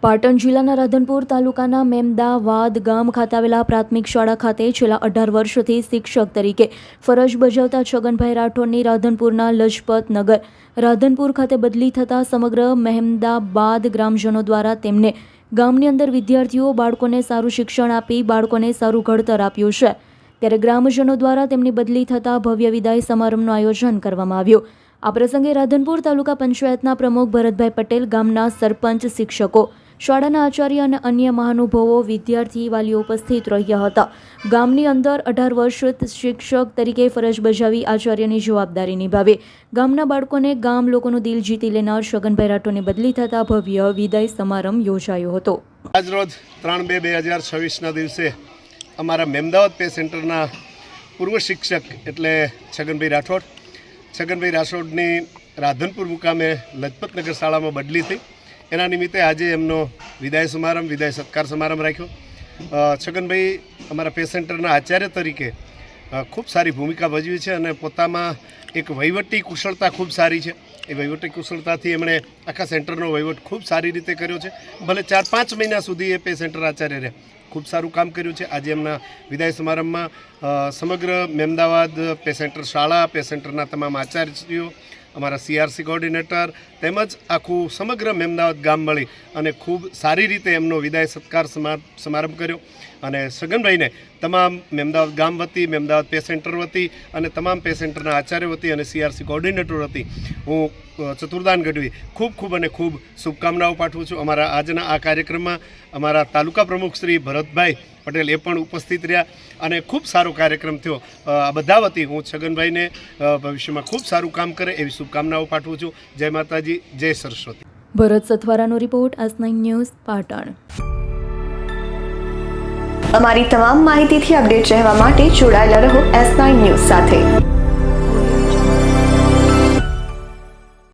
પાટણ જિલ્લાના રાધનપુર તાલુકાના મેમદાવાદ ગામ ખાતે આવેલા પ્રાથમિક શાળા ખાતે છેલ્લા 18 વર્ષથી શિક્ષક તરીકે ફરજ બજાવતા છગનભાઈ રાઠોડની રાધનપુરના લજપતનગર રાધનપુર ખાતે બદલી થતાં સમગ્ર મેમદાવાદ ગ્રામજનો દ્વારા તેમને ગામની અંદર વિદ્યાર્થીઓ બાળકોને સારું શિક્ષણ આપી બાળકોને સારું ઘડતર આપ્યું છે ત્યારે ગ્રામજનો દ્વારા તેમની બદલી થતાં ભવ્ય વિદાય સમારંભનું આયોજન કરવામાં આવ્યું। આ પ્રસંગે રાધનપુર તાલુકા પંચાયતના પ્રમુખ ભરતભાઈ પટેલ, ગામના સરપંચ, શિક્ષકો, શાળાના આચાર્ય અને અન્ય મહાનુભાવો, વિદ્યાર્થી વાલીઓ ઉપસ્થિત રહ્યા હતા। ગામની અંદર 18 વર્ષ શિક્ષક તરીકે ફરજ બજાવી આચાર્યની જવાબદારી નિભાવી ગામના બાળકોને ગામ લોકોનું દિલ જીતી લેનાર છગનભાઈ રાઠોડની બદલી થતા ભવ્ય વિદાય સમારંભ યોજાયો હતો। આજરોજ 3/2/2026ના દિવસે અમારા મેમદાવાદ પે સેન્ટરના પૂર્વ શિક્ષક એટલે છગનભાઈ રાઠોડની રાધનપુર મુકામે લજપતનગર શાળામાં બદલી થઈ। એના નિમિત્તે આજે એમનો વિદાય સત્કાર સમારંભ રાખ્યો। છગનભાઈ અમારા પે સેન્ટરના આચાર્ય તરીકે ખૂબ સારી ભૂમિકા ભજવી છે અને પોતામાં એક વહીવટી કુશળતા ખૂબ સારી છે। એ વહીવટી કુશળતાથી એમણે આખા સેન્ટરનો વહીવટ ખૂબ સારી રીતે કર્યો છે। ભલે 4-5 મહિના સુધી એ પે સેન્ટર આચાર્ય રહ્યા, ખૂબ સારું કામ કર્યું છે। આજે એમના વિદાય સમારંભમાં સમગ્ર મેમદાવાદ પે સેન્ટર શાળા, પે સેન્ટરના તમામ આચાર્યો, અમારા CRC કોઓર્ડિનેટર તેમજ આખું સમગ્ર મેમદાવાદ ગામ મળી અને ખૂબ સારી રીતે એમનો વિદાય સત્કાર સમારંભ કર્યો અને છગનભાઈને તમામ મેમદાવાદ ગામ વતી, મેમદાવાદ પે સેન્ટર વતી અને તમામ પે સેન્ટરના આચાર્ય વતી અને CRC કોઓર્ડિનેટર વતી હું ચતુર્દાન ગઢવી ખૂબ અને ખૂબ શુભકામનાઓ પાઠવું છું। અમારા આજના આ કાર્યક્રમમાં અમારા તાલુકા પ્રમુખ શ્રી ભરતભાઈ પટેલ એ પણ ઉપસ્થિત રહ્યા અને ખૂબ સારો કાર્યક્રમ થયો। આ બધા વતી હું છગનભાઈને ભવિષ્યમાં ખૂબ સારું કામ કરે એવી શુભકામનાઓ પાઠવું છું। જય માતાજી, જય સરસ્વતી। ભરત સથવારાનો રિપોર્ટ, S9 ન્યૂઝ, પાટણ। અમારી તમામ માહિતીથી અપડેટ રહેવા માટે જોડાયેલા રહો S9 ન્યૂઝ સાથે।